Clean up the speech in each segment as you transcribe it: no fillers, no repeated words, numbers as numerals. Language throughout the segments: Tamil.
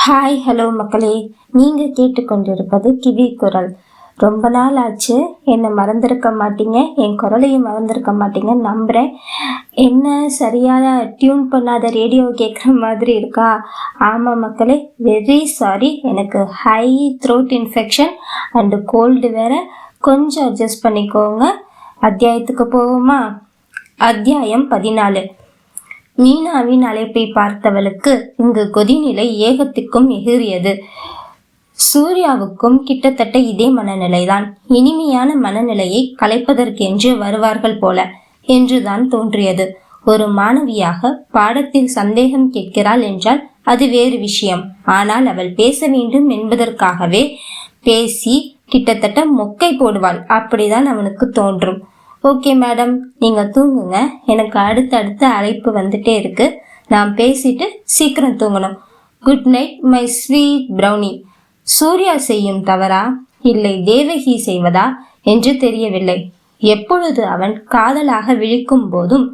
ஹாய் ஹலோ மக்களே, நீங்கள் கேட்டுக்கொண்டிருப்பது கிவி குரல். ரொம்ப நாள் ஆச்சு, என்னை மறந்துருக்க மாட்டீங்க, என் குரலையும் மறந்துருக்க மாட்டீங்கன்னு நம்புகிறேன். என்ன சரியாக டியூன் பண்ணாத ரேடியோ கேட்குற மாதிரி இருக்கா? ஆமாம் மக்களே, வெரி சாரி. எனக்கு high throat infection and cold வேறு. கொஞ்சம் அட்ஜஸ்ட் பண்ணிக்கோங்க. அத்தியாயத்துக்கு போவோமா? அத்தியாயம் 14. மீனாவின் அழைப்பை பார்த்தவளுக்கு இங்கு கொதிநிலை ஏகத்திற்கும் எகிறியது. சூர்யாவுக்கும் கிட்டத்தட்ட இதே மனநிலைதான். இனிமையான மனநிலையை கலைப்பதற்கென்று வருவார்கள் போல என்றுதான் தோன்றியது. ஒரு மாணவியாக பாடத்தில் சந்தேகம் கேட்கிறாள் என்றால் அது வேறு விஷயம். ஆனால் அவள் பேச வேண்டும் என்பதற்காகவே பேசி கிட்டத்தட்ட மொக்கை போடுவாள். அப்படிதான் அவனுக்கு தோன்றும். ஓகே மேடம், நீங்கள் தூங்குங்க. எனக்கு அடுத்தடுத்த அழைப்பு வந்துட்டே இருக்கு. நான் பேசிட்டு சீக்கிரம் தூங்கணும். Good night my sweet brownie. Surya செய்யும் தவறா இல்லை தேவகி செய்வதா என்று தெரியவில்லை. எப்பொழுது அவன் காதலாக விழிக்கும் போதும்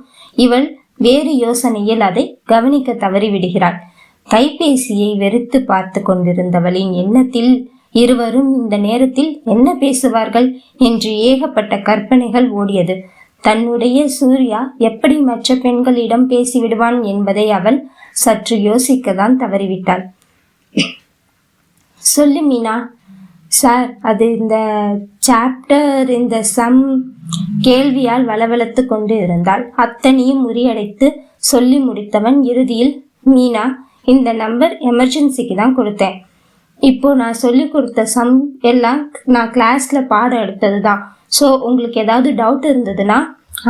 இவள் வேறு யோசனையில் அதை கவனிக்க தவறிவிடுகிறாள். கைபேசியை வெறுத்து பார்த்து கொண்டிருந்தவளின் எண்ணத்தில் இருவரும் இந்த நேரத்தில் என்ன பேசுவார்கள் என்று ஏகப்பட்ட கற்பனைகள் ஓடியது. தன்னுடைய சூர்யா எப்படி மற்ற பெண்களிடம் பேசிவிடுவான் என்பதை அவள் சற்று யோசிக்கத்தான் தவறிவிட்டாள். சொல்லு மீனா. சார், அது இந்த சாப்டர் இந்த சம் கேள்வியால் வளவளத்து கொண்டு இருந்தால் அத்தனையும் முறியடைத்து சொல்லி முடித்தவன் இறுதியில், மீனா, இந்த நம்பர் எமர்ஜென்சிக்கு தான் கொடுத்தேன். இப்போ நான் சொல்லி கொடுத்த சம் எல்லாம் நான் கிளாஸ்ல பாடம் எடுத்தது தான். ஸோ உங்களுக்கு ஏதாவது டவுட் இருந்ததுன்னா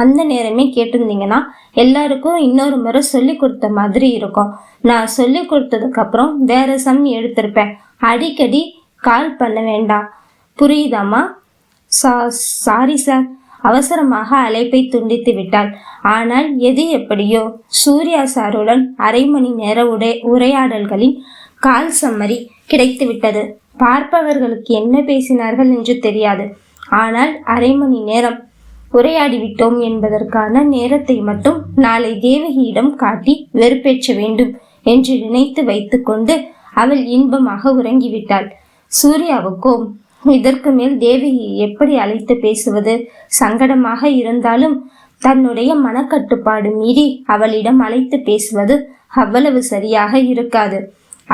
அந்த நேரமே கேட்டிருந்தீங்கன்னா எல்லாருக்கும் இன்னொரு முறை சொல்லி கொடுத்த மாதிரி இருக்கும். நான் சொல்லி கொடுத்ததுக்கப்புறம் வேற சம் எடுத்திருப்பேன். அடிக்கடி கால் பண்ண வேண்டாம், புரியுதாம்மா? Sorry sir. அவசரமாக அழைப்பை துண்டித்து விட்டாள். ஆனால் எது எப்படியோ சூர்யா சாருடன் அரை மணி நேர உரையாடல்களின் கால் சம்மரி கிடைத்து விட்டது. பார்ப்பவர்களுக்கு என்ன பேசினார்கள் என்று தெரியாது. ஆனால் அரை மணி நேரம் உரையாடிவிட்டோம் என்பதற்கான நேரத்தை மட்டும் நாளை தேவகியிடம் காட்டி வெறுப்பேற்ற வேண்டும் என்று நினைத்து வைத்து கொண்டு அவள் இன்பமாக உறங்கிவிட்டாள். சூர்யாவுக்கோ இதற்கு மேல் தேவகியை எப்படி அழைத்து பேசுவது? சங்கடமாக இருந்தாலும் தன்னுடைய மனக்கட்டுப்பாடு மீறி அவளிடம் அழைத்து பேசுவது அவ்வளவு சரியாக இருக்காது.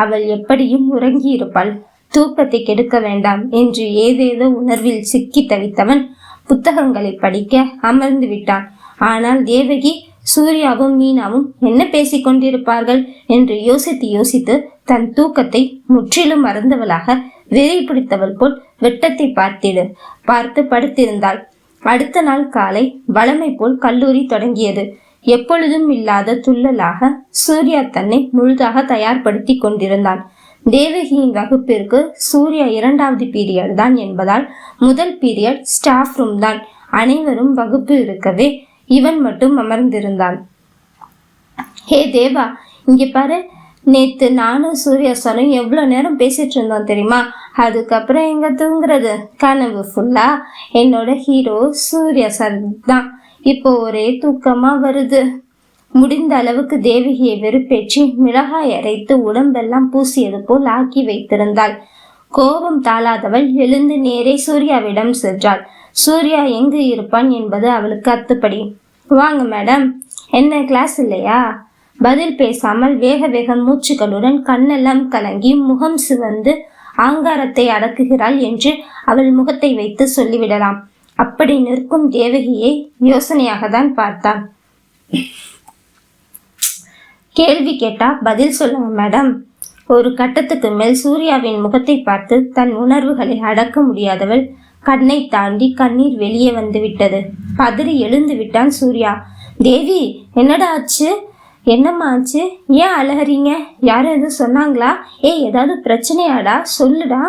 அவள் எப்படியும் உறங்கி இருப்பாள். தூக்கத்தை கெடுக்க வேண்டாம் என்று ஏதேதோ உணர்வில் சிக்கி தவித்தவன் புத்தகங்களை படிக்க அமர்ந்து விட்டான். ஆனால் தேவகி சூர்யாவும் மீனாவும் என்ன பேசிக் கொண்டிருப்பார்கள் என்று யோசித்து யோசித்து தன் தூக்கத்தை முற்றிலும் மறந்தவளாக வெறி பிடித்தவள் போல் வெட்டத்தை பார்த்து படுத்திருந்தாள். அடுத்த நாள் காலை வழமை போல் கல்லூரி தொடங்கியது. எப்பொழுதும் இல்லாத துள்ளலாக சூர்யா தன்னை முழுதாக தயார்படுத்தி கொண்டிருந்தான். தேவகியின் வகுப்பிற்கு சூர்யா 2வது பீரியட் தான் என்பதால் முதல் பீரியட் ஸ்டாஃப் ரூம் தான். அனைவரும் வகுப்பு இருக்கவே இவன் மட்டும் அமர்ந்திருந்தான். ஹே தேவா, இங்க பாரு, நேத்து நானும் சூர்யா சாரும் எவ்வளோ நேரம் பேசிட்டு இருந்தோம் தெரியுமா? அதுக்கப்புறம் எங்க தூங்குறது? கனவு ஃபுல்லா என்னோட ஹீரோ சூர்யா சார் தான். இப்போ ஒரே தூக்கமா வருது. முடிந்த அளவுக்கு தேவகியை வெறுப்பேற்றி மிளகாய் அரைத்து உடம்பெல்லாம் பூசியது போல் ஆக்கி வைத்திருந்தாள். கோபம் தாளாதவள் எழுந்து நேரே சூர்யாவிடம் சென்றாள். சூர்யா எங்கு இருப்பான் என்பது அவளுக்கு அத்துப்படி. வாங்க மேடம், என்ன கிளாஸ் இல்லையா? பதில் பேசாமல் வேக வேக மூச்சுகளுடன் கண்ணெல்லாம் கலங்கி முகம் சிவந்து ஆங்காரத்தை அடக்குகிறாள் என்று அவள் முகத்தை வைத்து சொல்லிவிடலாம். அப்படி நிற்கும் தேவகியை யோசனையாக தான் பார்த்தான். கேள்வி கேட்டா பதில் சொல்லுங்க மேடம். ஒரு கட்டத்துக்கு மேல் சூர்யாவின் முகத்தை பார்த்து தன் உணர்வுகளை அடக்க முடியாதவள் கண்ணை தாண்டி கண்ணீர் வெளியே வந்து விட்டது. பதறி எழுந்து விட்டான் சூர்யா. தேவி, என்னடா ஆச்சு? என்னம்மா ஆச்சு? ஏன் அழறீங்க? யாரும் எதுவும் சொன்னாங்களா? ஏதாவது பிரச்சனையாடா? சொல்லுடா.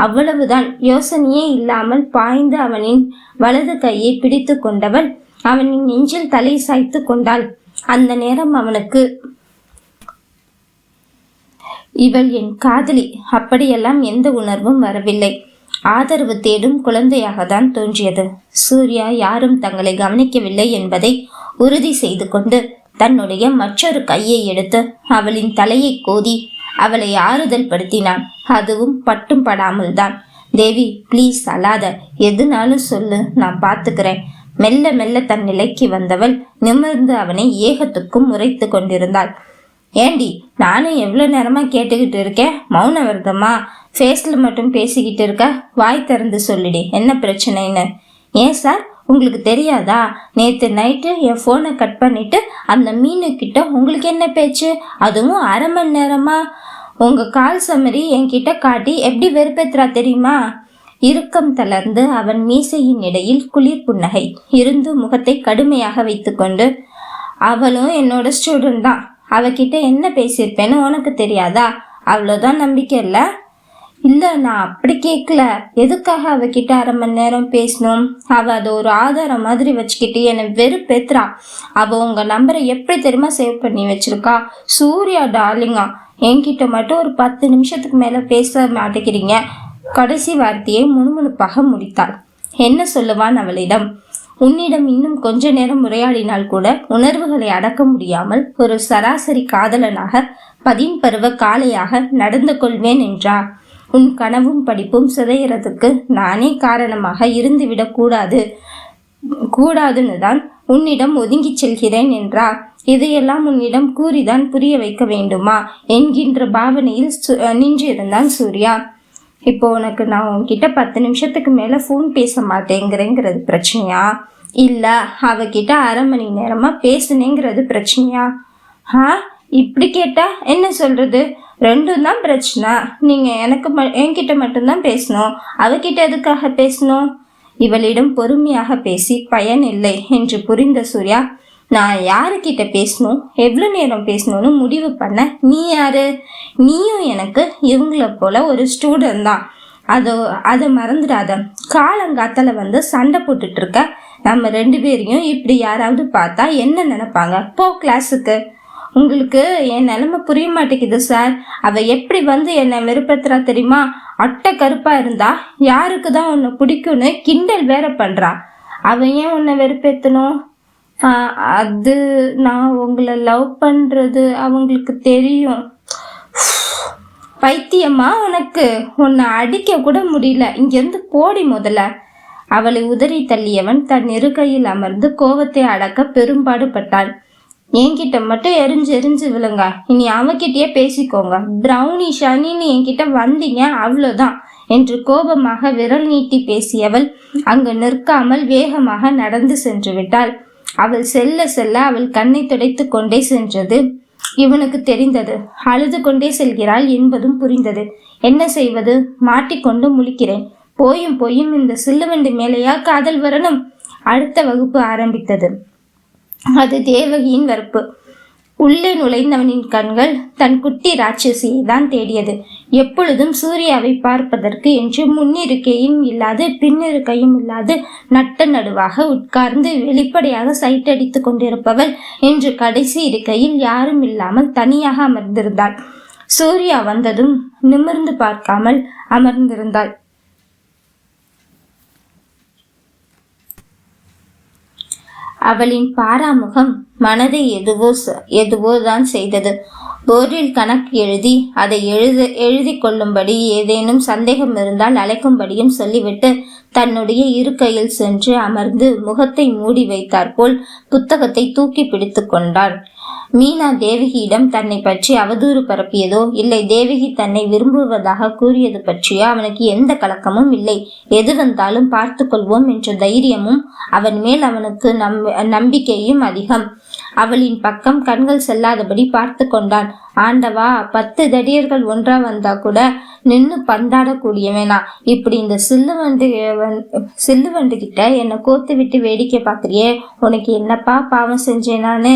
அவ்வளவுதான். யோசனையே இல்லாமல் பாய்ந்து அவனின் வலது கையை பிடித்து கொண்டவள் அவனின் நெஞ்சில் தலை சாய்த்து கொண்டாள். அந்த நேரம் அவனுக்கு இவள் என் காதலி அப்படியெல்லாம் எந்த உணர்வும் வரவில்லை. ஆதரவு தேடும் குழந்தையாக தான் தோன்றியது. சூர்யா யாரும் தங்களை கவனிக்கவில்லை என்பதை உறுதி செய்து கொண்டு தன்னுடைய மற்றொரு கையை எடுத்து அவளின் தலையை கோதி அவளை ஆறுதல் படுத்தினான். அதுவும் பட்டும் படாமல் தான். தேவி, ப்ளீஸ் அழாத, எதுனாலும் சொல்லு, நான் பார்த்துக்கிறேன். மெல்ல மெல்ல தன் நிலைக்கு வந்தவள் நிமிர்ந்து அவனை ஏகத்துக்கும் உரைத்து கொண்டிருந்தாள். ஏண்டி, நானும் எவ்வளோ நேரமா கேட்டுக்கிட்டு இருக்கேன், மௌன விரதமா? ஃபேஸில் மட்டும் பேசிக்கிட்டு இருக்க, வாய் திறந்து சொல்லிடி, என்ன பிரச்சனைன்னு. ஏன் சார், உங்களுக்கு தெரியாதா? நேற்று நைட்டு என் ஃபோனை கட் பண்ணிட்டு அந்த மீனுக்கிட்ட உங்களுக்கு என்ன பேச்சு? அதுவும் அரை மணி நேரமா? உங்கள் கால் சம்மரி என்கிட்ட காட்டி எப்படி வெறுப்பேத்துறா தெரியுமா? இறுக்கம் தளர்ந்து அவன் மீசையின் இடையில் குளிர் புன்னகை இருந்து முகத்தை கடுமையாக வைத்துக்கொண்டு, அவளும் என்னோட ஸ்டூடெண்ட் தான், அவகிட்ட என்ன பேசியிருப்பேன்னு உனக்கு தெரியாதா? அவ்வளோதான் நம்பிக்கை இல்லை? இல்லை, நான் அப்படி கேட்கல. எதுக்காக அவகிட்ட அரை மணி நேரம் பேசணும்? அவள் அதை ஒரு ஆதாரம் மாதிரி வச்சுக்கிட்டு என்னை வெறுப்பேத்துறா. அவள் உங்கள் நம்பரை எப்படி தெரியுமா சேவ் பண்ணி வச்சிருக்கா? சூர்யா டார்லிங்கா, என்கிட்ட மட்டும் ஒரு 10 நிமிஷத்துக்கு மேலே பேச மாட்டேங்கிறீங்க. கடைசி வார்த்தையை முணுமுணுப்பாக முடித்தாள். என்ன சொல்லுவான் அவளிடம்? உன்னிடம் இன்னும் கொஞ்ச நேரம் உரையாடினால் கூட உணர்வுகளை அடக்க முடியாமல் ஒரு சராசரி காதலனாக 10 பருவ காளையாக நடந்து கொள்வேன் என்றார். உன் கனவும் படிப்பும் சிதையறதுக்கு நானே காரணமாக இருந்துவிடக் கூடாதுன்னு தான் உன்னிடம் ஒதுங்கி செல்கிறேன் என்றார். இதையெல்லாம் உன்னிடம் கூறிதான் புரிய வைக்க வேண்டுமா என்கின்ற பாவனையில் நின்றிருந்தான் சூர்யா. இப்போ உனக்கு நான் உன்கிட்ட 10 நிமிஷத்துக்கு மேலே ஃபோன் பேச மாட்டேங்கிறேங்கிறது பிரச்சனையா, இல்லை அவகிட்ட அரை மணி நேரமாக பேசுனேங்கிறது பிரச்சனையா? இப்படி கேட்டா என்ன சொல்றது? ரெண்டும் தான் பிரச்சனை. நீங்கள் என்கிட்ட மட்டும்தான் பேசணும், அவகிட்ட எதுக்காக பேசணும்? இவளிடம் பொறுமையாக பேசி பயன் இல்லை என்று புரிந்த சூர்யா, நான் யாருக்கிட்ட பேசணும், எவ்வளோ நேரம் பேசணும்னு முடிவு பண்ண நீ யாரு? நீயும் எனக்கு இவங்கள போல ஒரு ஸ்டூடெண்ட் தான். அதை மறந்துடாத. காலங்காத்தால வந்து சண்டை போட்டுட்டு இருக்க நம்ம 2 பேரையும் இப்படி யாராவது பார்த்தா என்ன நினைப்பாங்க? போ கிளாஸுக்கு. உங்களுக்கு என் நிலைமை புரிய மாட்டேங்குது சார். அவ எப்படி வந்து என்னை வெறுப்பேத்துறா தெரியுமா? அட்டை கருப்பா இருந்தா யாருக்கு தான் உன்னை பிடிக்கும்னு கிண்டல் வேற பண்றா. அவ ஏன் உன்னை வெறுப்பேத்தணும்? அது நான் உங்களை லவ் பண்றது அவங்களுக்கு தெரியும். பைத்தியமா உனக்கு? உன்னை அடிக்க கூட முடியல, இங்கிருந்து போடி முதல்ல. அவளை உதறி தள்ளியவன் தன் இருக்கையில் அமர்ந்து கோபத்தை அடக்க பெரும்பாடு பட்டான். என்கிட்ட மட்டும் எரிஞ்சு விழுங்க, இனி அவகிட்டயே பேசிக்கோங்க. பிரௌனி ஷனின்னு என்கிட்ட வந்தீங்க அவ்வளோதான் என்று கோபமாக விரல் நீட்டி பேசியவள் அங்கு நிற்காமல் வேகமாக நடந்து சென்று விட்டாள். அவள் செல்ல செல்ல அவள் கண்ணை துடைத்து கொண்டே சென்றது இவனுக்கு தெரிந்தது. அழுது கொண்டே செல்கிறாள் என்பதும் புரிந்தது. என்ன செய்வது? மாட்டிக்கொண்டு முழிக்கிறேன். போயும் இந்த சில்லுவண்டி மேலேயா காதல் வரணும்? அடுத்த வகுப்பு ஆரம்பித்தது. அது தேவகியின் வகுப்பு. உள்ளே நுழைந்தவனின் கண்கள் தன் குட்டி ராட்சசியை தான் தேடியது. எப்பொழுதும் சூர்யாவை பார்ப்பதற்கு என்று முன்னிருக்கையும் இல்லாது பின்னிருக்கையும் இல்லாது நட்ட நடுவாக உட்கார்ந்து வெளிப்படையாக சைட்டடித்து கொண்டிருப்பவள் என்று கடைசி இருக்கையில் யாரும் இல்லாமல் தனியாக அமர்ந்திருந்தாள். சூர்யா வந்ததும் நிமிர்ந்து பார்க்காமல் அமர்ந்திருந்தாள். அவளின் பாராமுகம் மனதை எதுவோ தான் செய்தது. போர்டில் கணக்கு எழுதி அதை எழுதி கொள்ளும்படி ஏதேனும் சந்தேகம் இருந்தால் அழைக்கும்படியும் சொல்லிவிட்டு தன்னுடைய இருக்கையில் சென்று அமர்ந்து முகத்தை மூடி வைத்தாற்போல் புத்தகத்தை தூக்கி பிடித்து கொண்டாள். மீனா தேவகியிடம் தன்னை பற்றி அவதூறு பரப்பியதோ இல்லை தேவகி தன்னை விரும்புவதாக கூறியது பற்றியோ அவனுக்கு எந்த கலக்கமும் இல்லை. எது வந்தாலும் பார்த்து கொள்வோம் என்ற தைரியமும் அவன் மேல் அவனுக்கு நம்பிக்கையும் அதிகம். அவளின் பக்கம் கண்கள் செல்லாதபடி பார்த்து கொண்டான். ஆண்டவா, 10 தடியர்கள் ஒன்றா வந்தா கூட நின்று பந்தாடக்கூடியவேனா இப்படி இந்த சில்லுவண்டு கிட்ட என்னை கோத்து விட்டு வேடிக்கை பார்க்குறியே, உனக்கு என்னப்பா பாவம் செஞ்சேன் நானு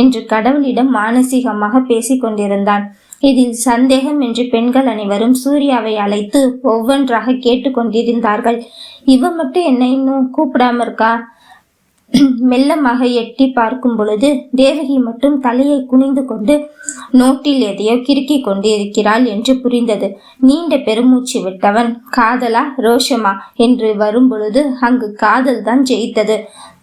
என்று கடவுளிடம் மானசீகமாக பேசிக் கொண்டிருந்தான். இதில் சந்தேகம் என்று பெண்கள் அனைவரும் சூர்யாவை அழைத்து ஒவ்வொன்றாக கேட்டு கொண்டிருந்தார்கள். இவ மட்டும் என்ன இன்னும் கூப்பிடாம இருக்கா? மெல்லமாக எட்டி பார்க்கும் பொழுது தேவகி மட்டும் தலையை குனிந்து கொண்டு நோட்டில் எதையோ கிறுக்கி கொண்டு இருக்கிறாள் என்று புரிந்தது. நீண்ட பெருமூச்சு விட்டவன் காதலா ரோஷமா என்று வரும் பொழுது அங்கு காதல் தான் ஜெயித்தது.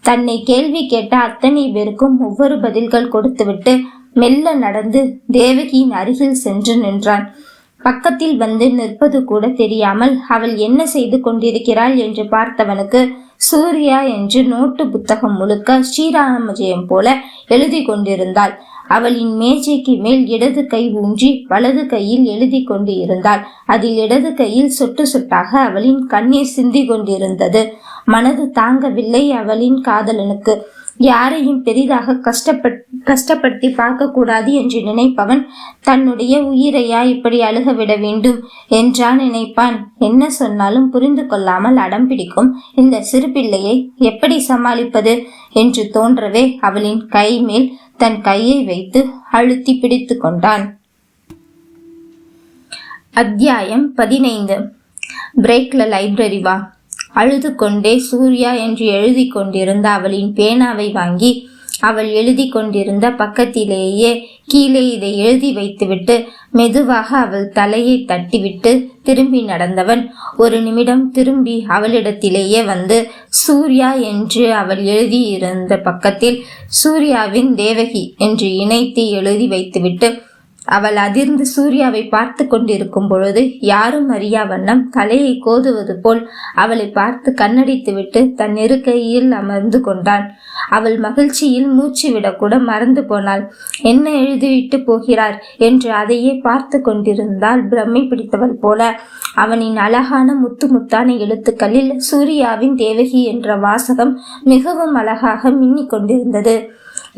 தன்னை கேள்வி கேட்ட அத்தனை பேருக்கும் ஒவ்வொரு பதில்கள் கொடுத்துவிட்டு மெல்ல நடந்து தேவகியின் அருகில் சென்று நின்றான். பக்கத்தில் வந்து நிற்பது கூட தெரியாமல் அவள் என்ன செய்து கொண்டிருக்கிறாள் என்று பார்த்தவனுக்கு சூர்யா என்று நோட்டு புத்தகம் முழுக்க ஸ்ரீராம ஜெயம் போல எழுதி கொண்டிருந்தாள். அவளின் மேஜைக்கு மேல் இடது கை ஊன்றி வலது கையில் எழுதி கொண்டு இருந்தாள். அதில் இடது கையில் சொட்டு சொட்டாக அவளின் கண்ணீர் சிந்தி கொண்டிருந்தது. மனது தாங்கவில்லை அவளின் காதலனுக்கு. யாரையும் பெரிதாக கஷ்டப்படுத்தி பார்க்க கூடாது என்று நினைப்பவன் தன்னுடைய உயிரையா இப்படி அழுக விட வேண்டும் என்றா நினைப்பான். என்ன சொன்னாலும் புரிந்து கொள்ளாமல் அடம் பிடிக்கும் இந்த சிறு பிள்ளையை எப்படி சமாளிப்பது என்று தோன்றவே அவளின் கை மேல் தன் கையை வைத்து அழுத்தி பிடித்து கொண்டான். அத்தியாயம் 15. பிரேக்ல லைப்ரரி வா. அழுது கொண்டே சூர்யா என்று எழுதி கொண்டிருந்த அவளின் பேனாவை வாங்கி அவள் எழுதி கொண்டிருந்த பக்கத்திலேயே கீழே இதை எழுதி வைத்துவிட்டு மெதுவாக அவள் தலையை தட்டிவிட்டு திரும்பி நடந்தவன் ஒரு நிமிடம் திரும்பி அவளிடத்திலேயே வந்து சூர்யா என்று அவள் எழுதியிருந்த பக்கத்தில் சூர்யாவின் தேவகி என்று இணைத்து எழுதி வைத்துவிட்டு அவள் அதிர்ந்து சூர்யாவை பார்த்து கொண்டிருக்கும் பொழுது யாரும் அறியா வண்ணம் தலையை கோதுவது போல் அவளை பார்த்து கண்ணடித்துவிட்டு தன் இருக்கையில் அமர்ந்து கொண்டான். அவள் மகிழ்ச்சியில் மூச்சு விடக்கூட மறந்து போனாள். என்ன எழுதிவிட்டு போகிறார் என்று அதையே பார்த்து கொண்டிருந்தால் பிரம்மை பிடித்தவள் போல. அவனின் அழகான முத்து முத்தான எழுத்துக்களில் சூர்யாவின் தேவகி என்ற வாசகம் மிகவும் அழகாக மின்னிக் கொண்டிருந்தது.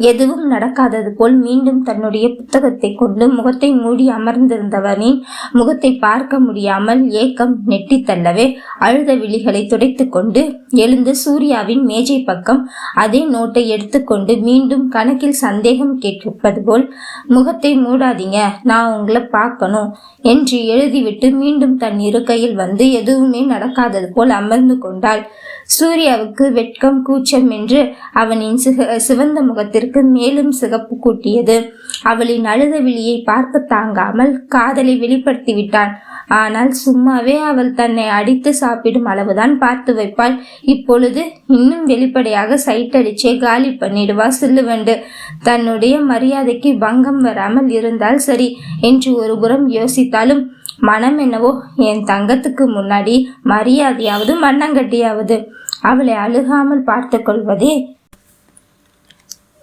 எதுவும் நடக்காதது போல் மீண்டும் தன்னுடைய புத்தகத்தை கொண்டு முகத்தை மூடி அமர்ந்திருந்தவனின் முகத்தை பார்க்க முடியாமல் ஏக்கம் நெட்டி தள்ளவே அழுத விழிகளை துடைத்து கொண்டு எழுந்து சூர்யாவின் மேஜை பக்கம் அதே நோட்டை எடுத்துக்கொண்டு மீண்டும் கணக்கில் சந்தேகம் கேட்பது போல் முகத்தை மூடாதீங்க, நான் உங்களை பார்க்கணும் என்று எழுதிவிட்டு மீண்டும் தன் இருக்கையில் வந்து எதுவுமே நடக்காதது போல் அமர்ந்து கொண்டாள். சூர்யாவுக்கு வெட்கம் கூச்சம் என்று அவனின் சிவந்த முகத்திற்கு மேலும் சிகப்பு கூட்டியது. அவளின் அழுத விழியை பார்க்க தாங்காமல் காதலை வெளிப்படுத்தி விட்டான். ஆனால் சும்மாவே அவள் தன்னை அடித்து சாப்பிடும் அளவுதான் பார்த்து வைப்பாள். இப்பொழுது இன்னும் வெளிப்படையாக சைட்டடிச்சே காலி பண்ணிடுவா சில்லுவண்டு. தன்னுடைய மரியாதைக்கு பங்கம் வராமல் இருந்தால் சரி என்று ஒரு புறம் யோசித்தாலும் மனம் என்னவோ என் தங்கத்துக்கு முன்னாடி மரியாதையாவது மண்ணங்கட்டியாவது அவளை அழுகாமல் பார்த்து கொள்வதே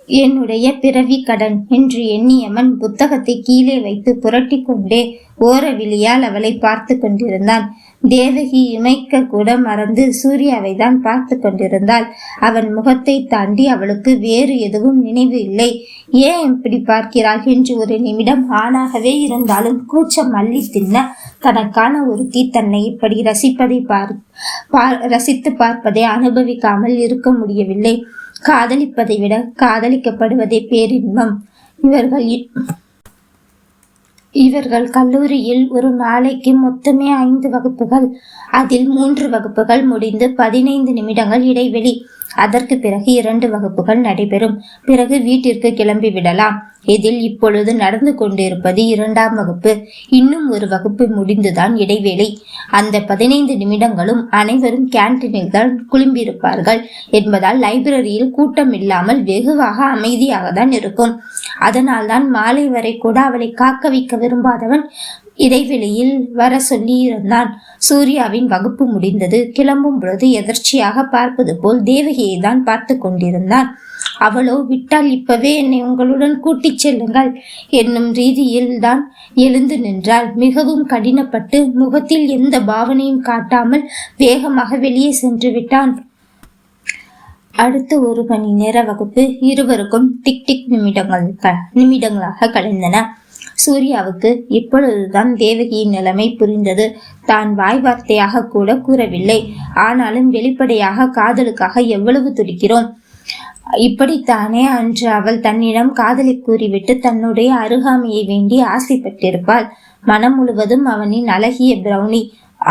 என்னுடைய பிறவி கடன் என்று எண்ணியவன் புத்தகத்தை கீழே வைத்து புரட்டி கொண்டே ஓர விழியால் அவளை பார்த்து கொண்டிருந்தான். தேவகி இமைக்க கூட மறந்து சூர்யாவை தான் பார்த்து கொண்டிருந்தாள். அவன் முகத்தை தாண்டி அவளுக்கு வேறு எதுவும் நினைவு இல்லை. ஏன் இப்படி பார்க்கிறாள் என்று ஒரு நிமிடம் ஆணாகவே இருந்தாலும் கூச்சம் அள்ளி தின்ன தனக்கான ஒருத்தி தன்னை இப்படி ரசித்து பார்ப்பதை அனுபவிக்காமல் இருக்க முடியவில்லை. காதலிப்பதை விட காதலிக்கப்படுவதே பேரின்பம். இவர்கள் கல்லூரியில் ஒரு நாளைக்கு மொத்தமே 5 வகுப்புகள். அதில் 3 வகுப்புகள் முடிந்து 15 நிமிடங்கள் இடைவெளி. அதற்கு பிறகு 2 வகுப்புகள் நடைபெறும். பிறகு வீட்டிற்கு கிளம்பி விடலாம். இதில் இப்பொழுது நடந்து கொண்டிருப்பது 2ஆம் வகுப்பு. இன்னும் ஒரு வகுப்பு முடிந்துதான் இடைவேளை. அந்த 15 நிமிடங்களும் அனைவரும் கேன்டீனில் தான் குளிம்பிருப்பார்கள் என்பதால் லைப்ரரியில் கூட்டம் இல்லாமல் வெகுவாக அமைதியாக தான் இருக்கும். அதனால் தான் மாலை வரை கூட அவளை காக்க வைக்க விரும்பாதவன் இடைவெளியில் வர சொல்லி இருந்தான். சூர்யாவின் வகுப்பு முடிந்தது. கிளம்பும் பொழுது எதர்ச்சியாக பார்ப்பது போல் தேவகியை தான் பார்த்து கொண்டிருந்தான். அவளோ விட்டால் இப்பவே என்னை உங்களுடன் கூட்டிச் செல்லுங்கள் என்னும் ரீதியில் தான் எழுந்து நின்றாள். மிகவும் கடினப்பட்டு முகத்தில் எந்த பாவனையும் காட்டாமல் வேகமாக வெளியே சென்று விட்டான். அடுத்த 1 மணி நேர வகுப்பு இருவருக்கும் டிக் டிக் நிமிடங்களாக கழிந்தன. சூர்யாவுக்கு இப்பொழுதுதான் தேவகியின் நிலைமை புரிந்தது. தான் வாய் வார்த்தையாக கூட கூறவில்லை. ஆனாலும் வெளிப்படையாக காதலுக்காக எவ்வளவு துடிக்கிறோம். இப்படித்தானே அன்று அவள் தன்னிடம் காதலை கூறிவிட்டு தன்னுடைய அருகாமையை வேண்டி ஆசைப்பட்டிருப்பாள். மனம் முழுவதும் அவனின் அழகிய பிரௌனி.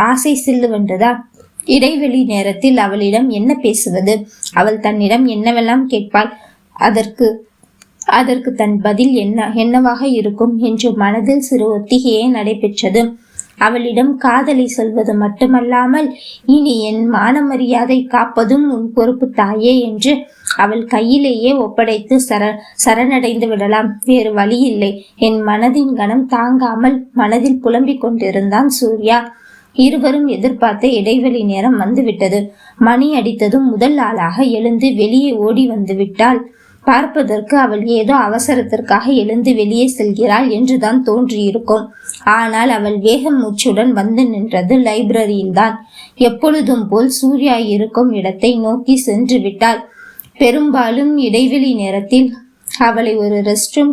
ஆசை சில்லுவென்றதா? இடைவெளி நேரத்தில் அவளிடம் என்ன பேசுவது? அவள் தன்னிடம் என்னவெல்லாம் கேட்பாள்? அதற்கு தன் பதில் என்னவாக இருக்கும் என்று மனதில் சிறு ஒத்திகையே நடைபெற்றது. அவளிடம் காதலை சொல்வது மட்டுமல்லாமல் இனி என் மான மரியாதை காப்பதும் உன் பொறுப்பு தாயே என்று அவள் கையிலேயே ஒப்படைத்து சரணடைந்து விடலாம். வேறு வழி இல்லை. என் மனதின் கனம் தாங்காமல் மனதில் புலம்பிக் கொண்டிருந்தான் சூர்யா. இருவரும் எதிர்பார்த்த இடைவெளி நேரம் வந்துவிட்டது. மணி அடித்ததும் முதல் ஆளாக எழுந்து வெளியே ஓடி வந்து விட்டாள். பார்ப்பதற்கு அவள் ஏதோ அவசரத்திற்காக எழுந்து வெளியே செல்கிறாள் என்றுதான் தோன்றியிருக்கும். ஆனால் அவள் வேகம் மூச்சுடன் வந்து நின்றது லைப்ரரியில்தான். எப்பொழுதும் போல் சூர்யா இருக்கும் இடத்தை நோக்கி சென்று விட்டாள். பெரும்பாலும் இடைவெளி நேரத்தில் அவனை ஒரு ரெஸ்ட் ரூம்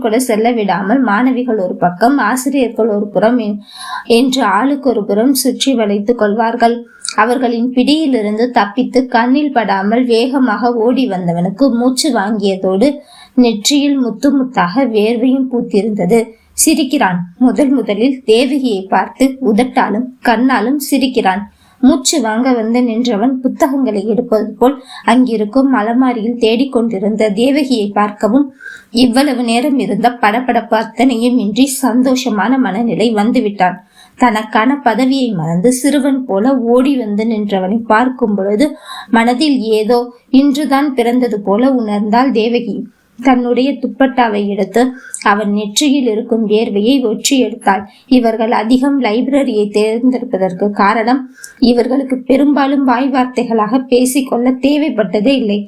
கூட செல்ல விடாமல் மாணவிகள் ஒரு பக்கம், ஆசிரியர்கள் ஒரு புறம் என்று ஆளுக்கு ஒரு புறம் சுற்றி வளைத்துக் கொள்வார்கள். அவர்களின் பிடியிலிருந்து தப்பித்து கண்ணில் படாமல் வேகமாக ஓடி வந்தவனுக்கு மூச்சு வாங்கியதோடு நெற்றியில் முத்து முத்தாக வேர்வையும் பூத்திருந்தது. சிரிக்கிறான். முதலில் தேவகியை பார்த்து உதட்டாலும் கண்ணாலும் சிரிக்கிறான். மூச்சு வாங்க வந்து நின்றவன் புத்தகங்களை எடுப்பது போல் அங்கிருக்கும் அலமாரியில் தேடிக்கொண்டிருந்த தேவகியை பார்க்கவும் இவ்வளவு நேரம் இருந்த படபடப்பு அத்தனையும் இன்றி சந்தோஷமான மனநிலை வந்துவிட்டான். தனக்கான பதவியை மறந்து சிறுவன் போல ஓடி வந்து நின்றவனை பார்க்கும் பொழுது மனதில் ஏதோ இன்றுதான் பிறந்தது போல உணர்ந்தாள் தேவகி. தன்னுடைய துப்பட்டாவை எடுத்து அவன் நெற்றியில் இருக்கும் வேர்வையை ஒற்றி எடுத்தாள். இவர்கள் அதிகம் லைப்ரரியை தேர்ந்தெடுப்பதற்கு காரணம் இவர்களுக்கு பெரும்பாலும் வாய் வார்த்தைகளாக பேசிக்கொள்ள தேவைப்பட்டதே இல்லை.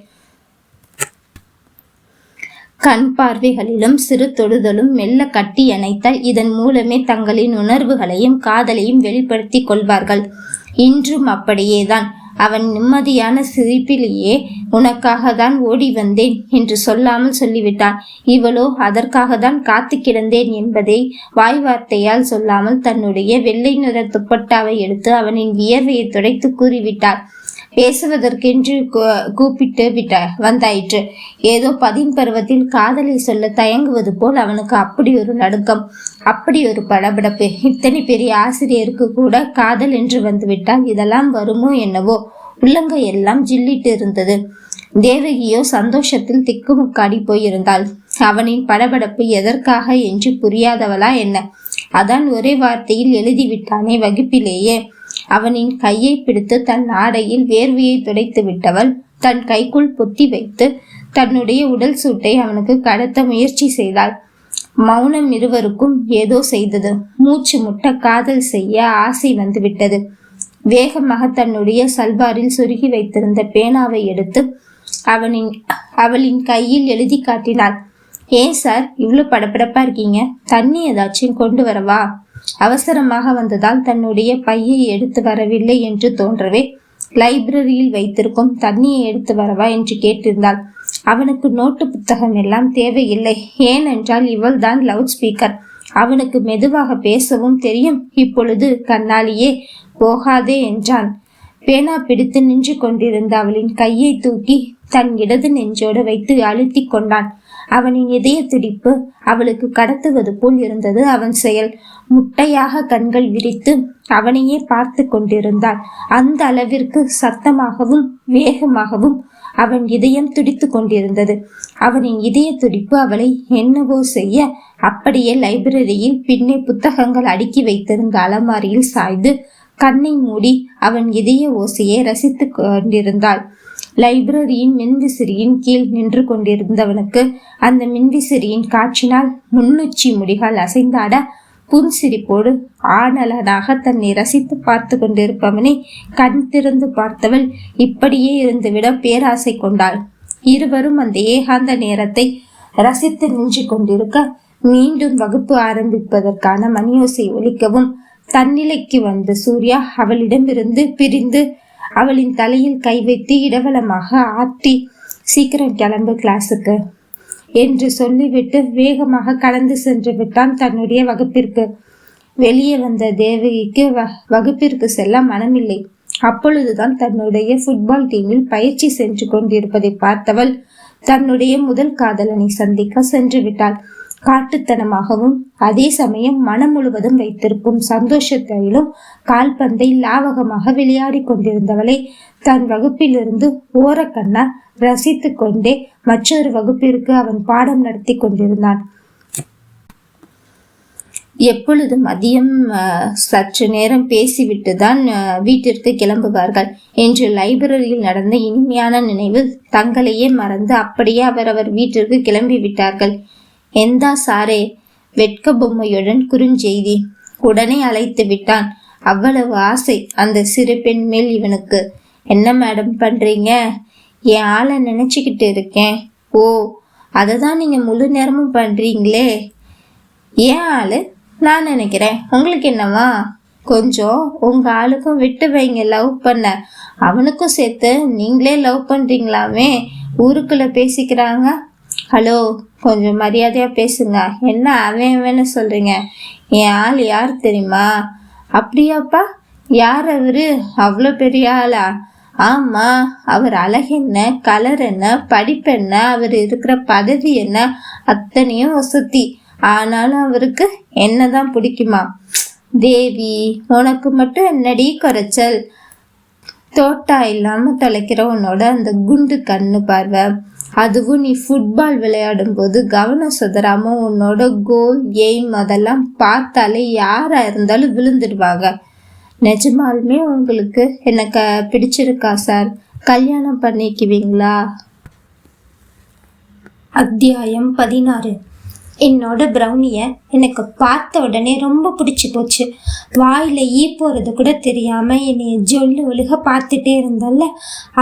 கண் பார்வைகளிலும் சிறு தொடுதலும் மெல்ல கட்டி அணைத்தால் இதன் மூலமே தங்களின் உணர்வுகளையும் காதலையும் வெளிப்படுத்தி கொள்வார்கள். இன்றும் அப்படியேதான். அவன் நிம்மதியான சிரிப்பிலேயே உனக்காக தான் ஓடி வந்தேன் என்று சொல்லாமல் சொல்லிவிட்டான். இவளோ அதற்காக தான் காத்து கிடந்தேன் என்பதை வாய் வார்த்தையால் சொல்லாமல் தன்னுடைய வெள்ளை நிற துப்பட்டாவை எடுத்து அவனின் வியர்வையை துடைத்து கூறிவிட்டாள். பேசுவதற்கென்று கூப்பிட்டு வந்தாயிற்று. ஏதோ பருவத்தில் காதலை சொல்ல தயங்குவது போல் அவனுக்கு அப்படி ஒரு நடுக்கம், அப்படி ஒரு படபடப்பு. இத்தனை பெரிய ஆசிரியருக்கு கூட காதல் என்று வந்துவிட்டால் இதெல்லாம் வருமோ என்னவோ. உள்ளங்கை எல்லாம் ஜில்லிட்டு இருந்தது. தேவகியோ சந்தோஷத்தில் திக்குமுக்காடி போயிருந்தாள். அவனின் படபடப்பு எதற்காக என்று புரியாதவளா என்ன? அதான் ஒரே வார்த்தையில் எழுதிவிட்டானே வகுப்பிலேயே. அவனின் கையை பிடித்து தன் ஆடையில் வேர்வையை துடைத்து விட்டவள் தன் கைக்குள் பொத்தி வைத்து தன்னுடைய உடல் சூட்டை அவனுக்கு கடத்த முயற்சி செய்தாள். மௌனம் இருவருக்கும் ஏதோ செய்தது. மூச்சு முட்ட காதல் செய்ய ஆசை வந்துவிட்டது. வேகமாக தன்னுடைய சல்வாரில் சுருகி வைத்திருந்த பேனாவை எடுத்து அவளின் கையில் எழுதி காட்டினாள். ஏன் சார் இவ்வளவு படப்படப்பா இருக்கீங்க? தண்ணி ஏதாச்சும் கொண்டு வரவா? அவசரமாக வந்ததால் தன்னுடைய பையை எடுத்து வரவில்லை என்று தோன்றவே லைப்ரரியில் வைத்திருக்கும் தண்ணியை எடுத்து வரவா என்று கேட்டிருந்தாள். அவனுக்கு நோட்டு புத்தகம் எல்லாம் தேவையில்லை. ஏனென்றால் இவள் தான் லவுட் ஸ்பீக்கர். அவனுக்கு மெதுவாக பேசவும் தெரியும். இப்பொழுது கண்ணாலியே போகாதே என்றான். பேனா பிடித்து நின்று கொண்டிருந்த அவளின் கையை தூக்கி தன் இடது நெஞ்சோடு வைத்து அழுத்தி கொண்டான். அவனின் இதய துடிப்பு அவளுக்கு கடத்துவது போல் இருந்தது அவன் செயல். முட்டையாக கண்கள் விரித்து அவனையே பார்த்து கொண்டிருந்தாள். அந்த அளவிற்கு சத்தமாகவும் வேகமாகவும் அவன் இதயம் துடித்து கொண்டிருந்தது. அவனின் இதய துடிப்பு அவளை என்னவோ செய்ய அப்படியே லைப்ரரியில் பின்னே புத்தகங்கள் அடுக்கி வைத்திருந்த அலமாரியில் சாய்ந்து கண்ணை மூடி அவன் இதய ஓசையை ரசித்து கொண்டிருந்தாள். லைப்ரரியின் மின்விசிறியின் கீழ் நின்று கொண்டிருந்தவனுக்கு அந்த மின்விசிறியின் காற்றினால் முன்னுச்சி முடிகள் அசைந்தாட புன்சிரிப்போடு ஆனலனாக தன்னை ரசித்து பார்த்து கொண்டிருப்பவனை கண் திறந்து பார்த்தவள் இப்படியே இருந்துவிட பேராசை கொண்டாள். இருவரும் அந்த ஏகாந்த நேரத்தை ரசித்து நின்று கொண்டிருக்க மீண்டும் வகுப்பு ஆரம்பிப்பதற்கான மணியோசை ஒலிக்கவும் தன்னிலைக்கு வந்த சூர்யா அவளிடமிருந்து பிரிந்து அவளின் தலையில் கை வைத்து இடவலமாக ஆட்டி சீக்கிரம் கிளம்பு கிளாஸுக்கு என்று சொல்லிவிட்டு வேகமாக கடந்து சென்று விட்டான் தன்னுடைய வகுப்பிற்கு. வெளியே வந்த தேவகிக்கு வகுப்பிற்கு செல்ல மனமில்லை. அப்பொழுதுதான் தன்னுடைய ஃபுட்பால் டீமில் பயிற்சி சென்று கொண்டிருப்பதை பார்த்தவள் தன்னுடைய முதல் காதலனை சந்திக்க சென்று விட்டாள். காட்டுத்தனமாகவும் அதே சமயம் மனம் முழுவதும் வைத்திருக்கும் சந்தோஷத்திலும் கால்பந்தை லாவகமாக விளையாடி கொண்டிருந்தவளை தன் வகுப்பிலிருந்து ஓரக்கண்ணால் ரசித்து கொண்டே மற்றொரு வகுப்பிற்கு அவன் பாடம் நடத்தி கொண்டிருந்தான். எப்பொழுது மதியம் சற்று நேரம் பேசிவிட்டு தான் வீட்டிற்கு கிளம்புவார்கள் என்று லைப்ரரியில் நடந்த இனிமையான நினைவில் தங்களையே மறந்து அப்படியே அவரவர் வீட்டிற்கு கிளம்பி விட்டார்கள். எந்தா சாரே, வெட்க பொம்மையுடன் குறுஞ்செய்தி. உடனே அழைத்து விட்டான். அவ்வளவு ஆசை அந்த சிறு பெண் மேல் இவனுக்கு. என்ன மேடம் பண்றீங்க? என் ஆளை நினைச்சுக்கிட்டு இருக்கேன். ஓ, அதை தான் நீங்க முழு நேரமும் பண்றீங்களே. ஏன் ஆளு? நான் நினைக்கிறேன் உங்களுக்கு என்னவா? கொஞ்சம் உங்க ஆளுக்கும் விட்டு வைங்க லவ் பண்ண. அவனுக்கும் சேர்த்து நீங்களே லவ் பண்றீங்களாமே, ஊருக்குள்ள பேசிக்கிறாங்க. ஹலோ, கொஞ்சம் மரியாதையா பேசுங்க. என்ன அவன்னு சொல்றீங்க? என் ஆள் யார் தெரியுமா? அப்படியாப்பா? யார் அவரு? அவ்வளோ பெரிய ஆளா? ஆமா, அவர் அழகு என்ன, கலர் என்ன, படிப்பு என்ன, அவர் இருக்கிற பதவி என்ன, அத்தனையும் வசதி. ஆனாலும் அவருக்கு என்னதான் பிடிக்குமா? தேவி, உனக்கு மட்டும் என்னடி குறைச்சல்? தோட்டா இல்லாம தொலைக்கிற உன்னோட அந்த குண்டு கண்ணு பார்வை, அதுவும் நீ ஃபுட்பால் விளையாடும் போது கவனம் சுதறாம உன்னோட கோல் எய்ம் அதெல்லாம் பார்த்தாலே யாரா இருந்தாலும் விழுந்துடுவாங்க. நிஜமாலுமே உங்களுக்கு எனக்கு பிடிச்சிருக்கா சார்? கல்யாணம் பண்ணிக்குவீங்களா? அத்தியாயம் 16. என்னோட ப்ரௌனியை எனக்கு பார்த்த உடனே ரொம்ப பிடிச்சி போச்சு. வாயில் ஈ போகிறது கூட தெரியாமல் என்னைய ஜொல்லு ஒழுக பார்த்துட்டே இருந்தால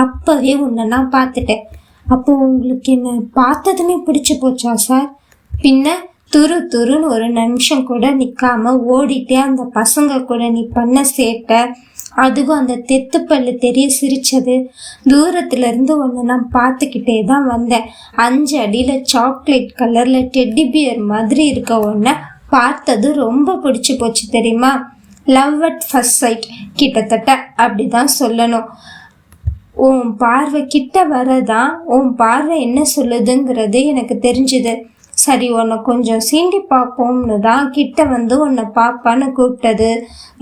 அப்போவே உன்னை நான் பார்த்துட்டேன். அப்போ உங்களுக்கு என்னை பார்த்ததுமே பிடிச்சி போச்சா சார்? பின்ன துருன்னு ஒரு நிமிஷம் கூட நிற்காம ஓடிட்டே அந்த பசங்க கூட நீ பண்ண சேட்டை, அதுவும் அந்த தெத்துப்பல்லு தெரிய சிரிச்சது, தூரத்துல இருந்து ஒன்று நான் பார்த்துக்கிட்டே தான் வந்தேன். 5 அடியில் சாக்லேட் கலரில் டெட்டி பியர் மாதிரி இருக்க ஒன்றை பார்த்தது ரொம்ப பிடிச்சி போச்சு தெரியுமா? லவ் அட் ஃபர்ஸ்ட் சைட் கிட்டத்தட்ட அப்படிதான் சொல்லணும். உன் பார்வை கிட்ட வரதான் உன் பார்வை என்ன சொல்லுதுங்கிறது எனக்கு தெரிஞ்சுது. சரி, உன்னை கொஞ்சம் சீண்டி பார்ப்போம்னு தான் கிட்ட வந்து உன்னை பாப்பான்னு கூப்பிட்டது.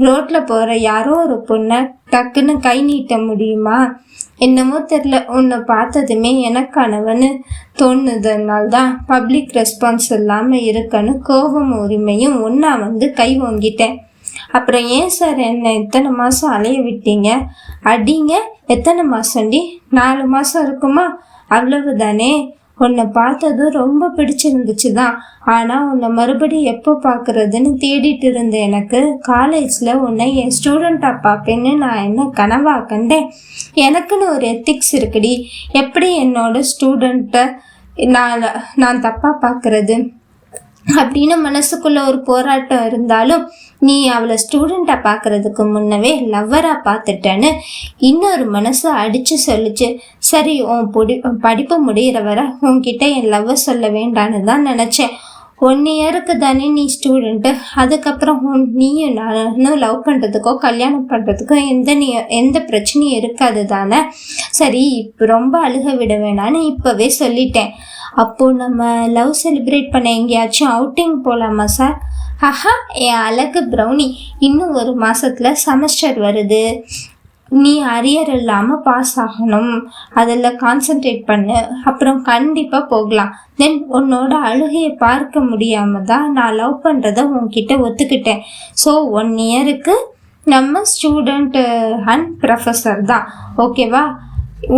ரோட்டில் போகிற யாரோ ஒரு பொண்ணை டக்குன்னு கை நீட்ட முடியுமா? என்னமோ தெரில, உன்னை பார்த்ததுமே எனக்கானவன்னு தோணுதனால்தான் பப்ளிக் ரெஸ்பான்ஸ் இல்லாமல் இருக்கன்னு கோபம் உரிமையும் ஒன்றா வந்து கை வாங்கிட்டேன். அப்புறம் ஏன் சார் என்னை எத்தனை மாதம் அலைய விட்டீங்க? அடிங்க, எத்தனை மாதம்டி? 4 மாதம் இருக்குமா? அவ்வளவு தானே. உன்னை பார்த்தது ரொம்ப பிடிச்சிருந்துச்சு தான். ஆனால் உன்னை மறுபடியும் எப்போ பார்க்குறதுன்னு தேடிட்டு இருந்தேன். எனக்கு காலேஜில் உன்னை என் ஸ்டூடெண்ட்டாக பார்ப்பேன்னு நான் என்ன கனவா கண்டேன்? எனக்குன்னு ஒரு எத்திக்ஸ் இருக்குடி. எப்படி என்னோட ஸ்டூடெண்ட்டை நான் தப்பாக பார்க்குறது அப்படின்னு மனசுக்குள்ள ஒரு போராட்டம் இருந்தாலும், நீ அவளை ஸ்டூடெண்ட்டாக பார்க்கறதுக்கு முன்னவே லவ்வராக பார்த்துட்டேன்னு இன்னொரு மனசு அடித்து சொல்லிச்சு. சரி, படிப்பு முடிகிற வரை உன்கிட்ட என் லவ்வை சொல்ல வேண்டான்னு தான் நினச்சேன். 1 இயருக்கு தானே நீ ஸ்டூடெண்ட்டு. அதுக்கப்புறம் நீயும் நானும் லவ் பண்ணுறதுக்கோ கல்யாணம் பண்ணுறதுக்கோ எந்த பிரச்சனையும் இருக்காது தானே. சரி, இப்போ ரொம்ப அழுக விட வேணான்னு இப்போவே சொல்லிட்டேன். அப்போது நம்ம லவ் செலிப்ரேட் பண்ண எங்கேயாச்சும் அவுட்டிங் போகலாமா சார்? ஆஹா, என் அழகு ப்ரௌனி, இன்னும் 1 மாதத்தில் செமஸ்டர் வருது. நீ அரியர் இல்லாமல் பாஸ் ஆகணும். அதில் கான்சென்ட்ரேட் பண்ணு. அப்புறம் கண்டிப்பாக போகலாம். தென் உன்னோட அழுகையை பார்க்க முடியாமல் தான் நான் லவ் பண்ணுறத உன்கிட்ட ஒத்துக்கிட்டேன். ஸோ 1 இயருக்கு நம்ம ஸ்டூடெண்ட் அண்ட் ப்ரொஃபஸர் தான், ஓகேவா?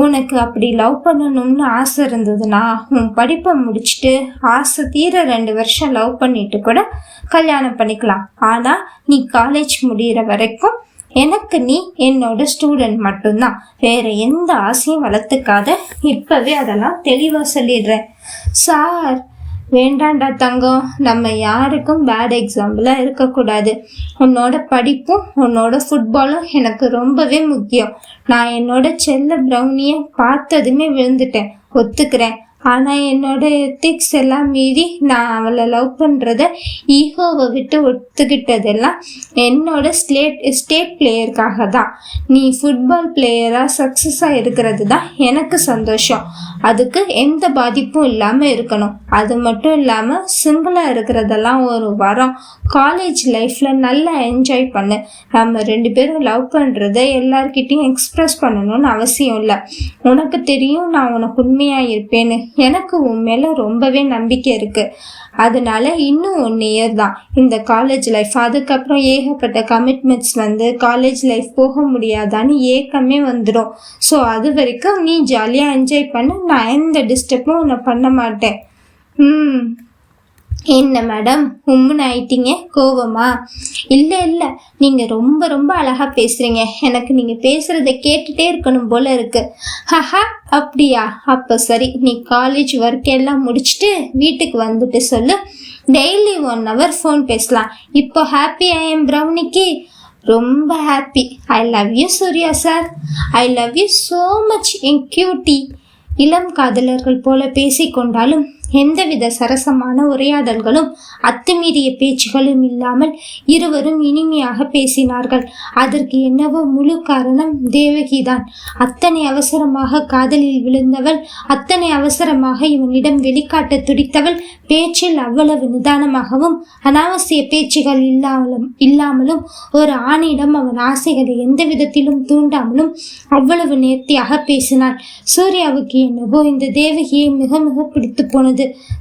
உனக்கு அப்படி லவ் பண்ணணும்னு ஆசை இருந்ததுன்னா உன் படிப்பை முடிச்சுட்டு ஆசை தீர 2 வருஷம் லவ் பண்ணிட்டு கூட கல்யாணம் பண்ணிக்கலாம். ஆனால் நீ காலேஜ் முடிகிற வரைக்கும் எனக்கு நீ என்னோட ஸ்டூடெண்ட் மட்டும்தான். வேற எந்த ஆசையும் வளர்த்துக்காத. இப்பவே அதெல்லாம் தெளிவாக சொல்லிடுறேன். சார், வேண்டாண்டா தங்கம், நம்ம யாருக்கும் பேட் எக்ஸாம்பிளாக இருக்கக்கூடாது. உன்னோட படிப்பும் உன்னோட ஃபுட்பாலும் எனக்கு ரொம்பவே முக்கியம். நான் என்னோட செல்ல ப்ரௌனியை பார்த்ததுமே விழுந்துட்டேன், ஒத்துக்கிறேன். ஆனால் என்னோட எத்திக்ஸ் எல்லாம் மீறி நான் அவளை லவ் பண்ணுறத ஈகோவை விட்டு ஒத்துக்கிட்டதெல்லாம் என்னோட ஸ்டேட் பிளேயருக்காக தான். நீ ஃபுட்பால் பிளேயராக சக்ஸஸாக இருக்கிறது தான் எனக்கு சந்தோஷம். அதுக்கு எந்த பாதிப்பும் இல்லாமல் இருக்கணும். அது மட்டும் இல்லாமல் சிங்கிளாக இருக்கிறதெல்லாம் ஒரு வரம். காலேஜ் லைஃப்பில் நல்லா என்ஜாய் பண்ணு. நம்ம 2 பேரும் லவ் பண்ணுறத எல்லார்கிட்டையும் எக்ஸ்ப்ரெஸ் பண்ணணும்னு அவசியம் இல்லை. உனக்கு தெரியும் நான் உனக்கு உண்மையாக இருப்பேன்னு. எனக்கு உன் மேல ரொம்பவே நம்பிக்கை இருக்கு. அதனால இன்னும் 1 இயர் தான் இந்த காலேஜ் லைஃப். அதுக்கப்புறம் ஏகப்பட்ட கமிட்மெண்ட்ஸ் வந்து காலேஜ் லைஃப் போக முடியாதான்னு ஏக்கமே வந்துடும். ஸோ அது வரைக்கும் நீ ஜாலியாக என்ஜாய் பண்ண, நான் எந்த டிஸ்டர்பும் உன்னை பண்ண மாட்டேன். என்ன மேடம் உம்முன்னு ஆயிட்டீங்க? கோவமா? இல்லை, நீங்கள் ரொம்ப ரொம்ப அழகாக பேசுகிறீங்க. எனக்கு நீங்கள் பேசுகிறத கேட்டுகிட்டே இருக்கணும் போல இருக்கு. ஹஹா, அப்படியா? அப்போ சரி, நீ காலேஜ் ஒர்க் எல்லாம் முடிச்சுட்டு வீட்டுக்கு வந்துட்டு சொல்லு. டெய்லி 1 hour ஃபோன் பேசலாம். இப்போ ஹாப்பி ஐஎம் ப்ரௌனிக்கு? ரொம்ப happy. I love you Suriya sir. I love you so much என் கியூட்டி. இளம் காதலர்கள் போல பேசிக்கொண்டாலும் எந்தவித சரசமான உரையாடல்களும் அத்துமீறிய பேச்சுகளும் இல்லாமல் இருவரும் இனிமையாக பேசினார்கள். அதற்கு என்னவோ முழு காரணம் தேவகிதான். அத்தனை அவசரமாக காதலில் விழுந்தவள், அத்தனை அவசரமாக இவனிடம் வெளிக்காட்ட துடித்தவள், பேச்சில் அவ்வளவு நிதானமாகவும் அனாவசிய பேச்சுகள் இல்லாமலும் ஒரு ஆணிடம் அவன் ஆசைகளை எந்த விதத்திலும் தூண்டாமலும் அவ்வளவு நேர்த்தியாக பேசினாள். சூர்யாவுக்கு என்னவோ இந்த தேவகியை மிக மிக பிடித்து போனது.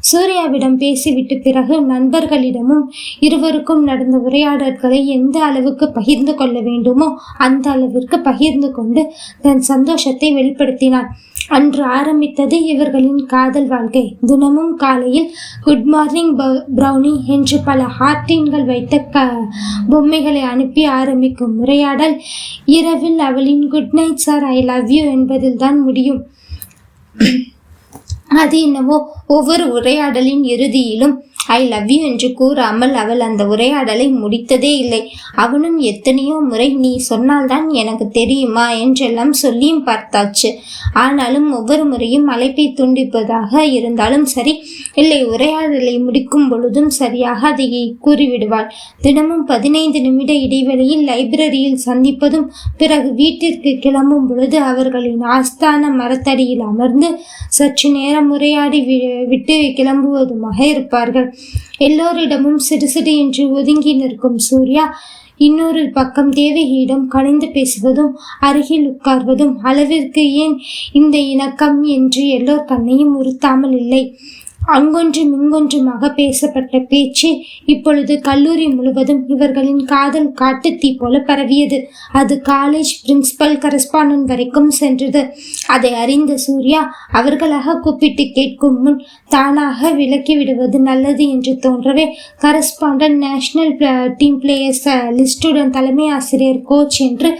சூர்யாவிடம் பேசிவிட்டு பிறகு நண்பர்களிடமும் இருவருக்கும் நடந்த உரையாடல்களை எந்த அளவுக்கு பகிர்ந்து கொள்ள வேண்டுமோ அந்த அளவிற்கு பகிர்ந்து கொண்டு தன் சந்தோஷத்தை வெளிப்படுத்தினான். அன்று ஆரம்பித்தது இவர்களின் காதல் வாழ்க்கை. தினமும் காலையில் குட் மார்னிங் ப்ரௌனி என்று பல ஹார்டின்கள் வைத்த பொம்மைகளை அனுப்பி ஆரம்பிக்கும் உரையாடல் இரவில் அவளின் good night sir, I love you என்பதில் தான் முடியும். அது என்னவோ ஒவ்வொரு உரையாடலின் இறுதியிலும் ஐ லவ் யூ என்று கூறாமல் அவள் அந்த உரையாடலை முடித்ததே இல்லை. அவனும் எத்தனையோ முறை நீ சொன்னால்தான் எனக்கு தெரியுமா என்றெல்லாம் சொல்லியும் பார்த்தாச்சு. ஆனாலும் ஒவ்வொரு முறையும் அழைப்பை துண்டிப்பதாக இருந்தாலும் சரி, இல்லை உரையாடலை முடிக்கும் பொழுதும் சரியாக அதை கூறிவிடுவாள். தினமும் 15 நிமிட இடைவெளியில் லைப்ரரியில் சந்திப்பதும் பிறகு வீட்டிற்கு கிளம்பும் பொழுது அவர்களின் ஆஸ்தான மரத்தடியில் அமர்ந்து சற்று நேரம் உரையாடி விட்டு கிளம்புவதுமாக இருப்பார்கள். எல்லோரிடமும் சிறு என்று ஒதுங்கி நிற்கும் சூர்யா இன்னொரு பக்கம் தேவகியிடம் கனிந்து பேசுவதும் அருகில் உட்கார்வதும் அளவிற்கு ஏன் இந்த இணக்கம் என்று எல்லோர் கண்ணையும் உறுத்தாமல் இல்லை. அங்கொன்றும் இங்கொன்றுமாக பேசப்பட்ட பேச்சு இப்பொழுது கல்லூரி முழுவதும் இவர்களின் காதல் காட்டுத்தீ போல பரவியது. அது காலேஜ் பிரின்சிபல் கரஸ்பாண்டன்ட் வரைக்கும் சென்றது. அதை அறிந்த சூர்யா அவர்களாக கூப்பிட்டு கேட்கும் முன் தானாக விலக்கி விடுவது நல்லது என்று தோன்றவே கரஸ்பாண்டன்ட் நேஷனல் டீம் பிளேயர்ஸ் லிஸ்டுடன் தலைமை ஆசிரியர் கோச் என்று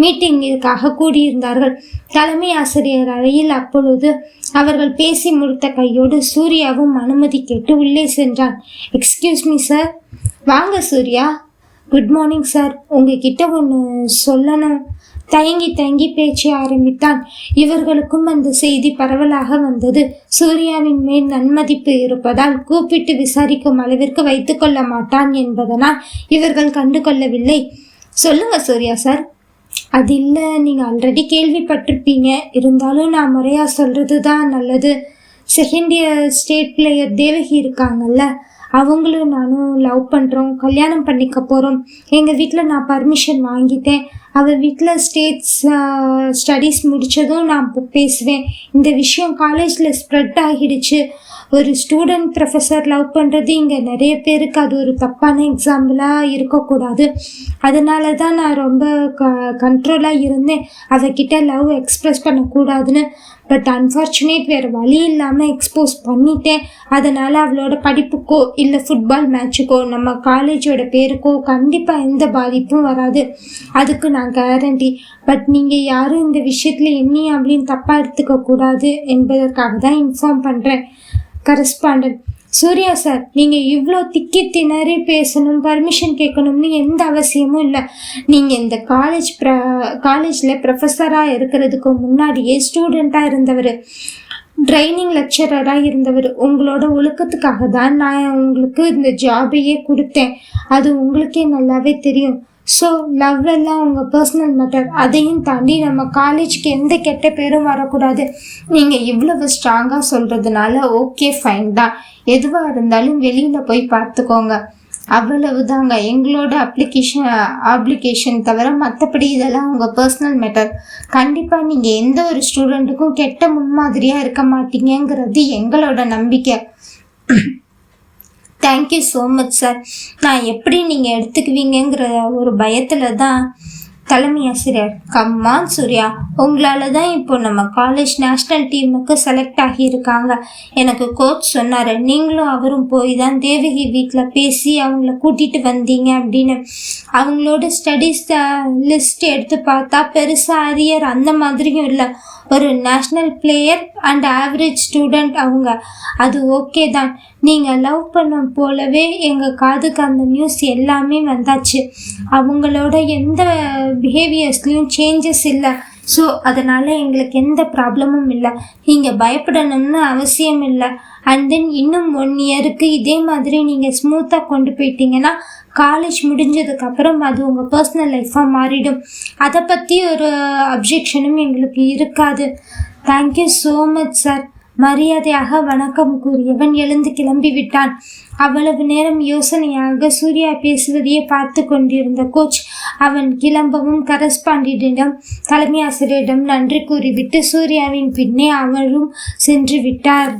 மீட்டிங்கிற்காக கூடியிருந்தார்கள். தலைமை ஆசிரியர் அறையில் அப்பொழுது அவர்கள் பேசி முடித்த கையோடு சூர்யாவும் அனுமதி கேட்டு உள்ளே சென்றான். Excuse me sir. வாங்க சூர்யா. Good morning sir. உங்ககிட்ட ஒன்று சொல்லணும். தயங்கி பேச்ச ஆரம்பித்தான். இவர்களுக்கும் அந்த செய்தி பரவலாக வந்தது. சூர்யாவின் மேல் நன்மதிப்பு இருப்பதால் கூப்பிட்டு விசாரிக்கும் அளவிற்கு வைத்துக் கொள்ள மாட்டான் என்பதனால் இவர்கள் கண்டு கொள்ளவில்லை. சொல்லுங்க சூர்யா சார். அது இல்லை, நீங்கள் ஆல்ரெடி கேள்விப்பட்டிருப்பீங்க. இருந்தாலும் நான் முறையாக சொல்கிறது தான் நல்லது. Second year state player Devaki இருக்காங்கல்ல, அவங்களும் நானும் லவ் பண்ணுறோம், கல்யாணம் பண்ணிக்க போகிறோம். எங்கள் வீட்டில் நான் பர்மிஷன் வாங்கிட்டேன். அவள் வீட்டில் ஸ்டடீஸ் முடித்ததும் நான் பேசுவேன். இந்த விஷயம் காலேஜில் ஸ்ப்ரெட் ஆகிடுச்சு. ஒரு ஸ்டூடெண்ட் ப்ரொஃபஸர் லவ் பண்ணுறது இங்கே நிறைய பேருக்கு அது ஒரு தப்பான எக்ஸாம்பிளாக இருக்கக்கூடாது. அதனால தான் நான் ரொம்ப கண்ட்ரோலாக இருந்தேன். அவகிட்ட லவ் எக்ஸ்ப்ரெஸ் பண்ணக்கூடாதுன்னு. பட் அன்ஃபார்ச்சுனேட் வேறு வழி இல்லாமல் எக்ஸ்போஸ் பண்ணிட்டேன். அதனால் அவளோட படிப்புக்கோ இல்லை ஃபுட்பால் மேட்சுக்கோ நம்ம காலேஜோட பேருக்கோ கண்டிப்பாக எந்த பாதிப்பும் வராது. அதுக்கு நான் கேரண்டி. பட் நீங்கள் யாரும் இந்த விஷயத்தில் என்னையும் அப்படின்னு தப்பாக எடுத்துக்கக்கூடாது என்பதற்காக தான் இன்ஃபார்ம் பண்ணுறேன். கரஸ்பாண்டன்ட். சூர்யா சார், நீங்கள் இவ்வளோ திக்கி திணறி பேசணும், பர்மிஷன் கேட்கணும்னு எந்த அவசியமும் இல்லை. நீங்கள் இந்த காலேஜில் ப்ரொஃபஸராக இருக்கிறதுக்கு முன்னாடியே ஸ்டூடெண்ட்டாக இருந்தவர், ட்ரைனிங் லெக்சரராக இருந்தவர். உங்களோட ஒழுக்கத்துக்காக தான் நான் உங்களுக்கு இந்த ஜாபையே கொடுத்தேன். அது உங்களுக்கே நல்லாவே தெரியும். ஸோ லவ் எல்லாம் உங்கள் பர்சனல் மேட்டர். அதையும் தாண்டி நம்ம காலேஜுக்கு எந்த கெட்ட பேரும் வரக்கூடாது. நீங்கள் இவ்வளவு ஸ்ட்ராங்காக சொல்கிறதுனால ஓகே ஃபைன் தான். எதுவாக இருந்தாலும் வெளியில் போய் பார்த்துக்கோங்க. அவ்வளவுதாங்க எங்களோட அப்ளிகேஷன் தவிர மற்றபடி இதெல்லாம் உங்கள் பர்சனல் மேட்டர். கண்டிப்பாக நீங்கள் எந்த ஒரு ஸ்டூடெண்ட்டுக்கும் கெட்ட முன்மாதிரியாக இருக்க மாட்டீங்கிறது எங்களோட நம்பிக்கை. Thank you so much sir. நான் எப்படி நீங்கள் எடுத்துக்குவீங்கிற ஒரு பயத்தில் தான் தலைமை ஆசிரியர், கம்மான் சூர்யா, உங்களால் தான் இப்போ நம்ம காலேஜ் நேஷ்னல் டீமுக்கு செலக்ட் ஆகியிருக்காங்க. எனக்கு கோச் சொன்னார், நீங்களும் அவரும் போய் தான் தேவகி வீட்டில் பேசி அவங்கள கூட்டிகிட்டு வந்தீங்க அப்படின்னு. அவங்களோட ஸ்டடீஸ் லிஸ்ட் எடுத்து பார்த்தா பெருசாக அரியர் அந்த மாதிரியும் இல்லை. ஒரு national player and average student அவங்க. அது ஓகே தான். நீங்கள் லவ் பண்ண போலவே எங்கள் காதுக்கு அந்த நியூஸ் எல்லாமே வந்தாச்சு. அவங்களோட எந்த பிஹேவியர்ஸ்லேயும் சேஞ்சஸ் இல்லை. ஸோ அதனால் எங்களுக்கு எந்த ப்ராப்ளமும் இல்லை. நீங்கள் பயப்படணும்னு அவசியம் இல்லை. அண்ட் தென் இன்னும் 1 இயருக்கு இதே மாதிரி நீங்கள் ஸ்மூத்தாக கொண்டு போயிட்டீங்கன்னா காலேஜ் முடிஞ்சதுக்கப்புறம் அது உங்கள் பர்சனல் லைஃப்பாக மாறிடும். அதை பற்றி ஒரு அப்ஜெக்ஷனும் எங்களுக்கு இருக்காது. Thank you so much sir. மரியாதையாக வணக்கம் கூறியவன் எழுந்து கிளம்பி விட்டான். அவ்வளவு நேரம் யோசனையாக சூர்யா பேசுவதையே பார்த்து கொண்டிருந்த கோச் அவன் கிளம்பவும் கரஸ்பாண்டிடம் தலைமை ஆசிரியரிடம் நன்றி கூறிவிட்டு சூர்யாவின் பின்னே அவரும் சென்று விட்டார்.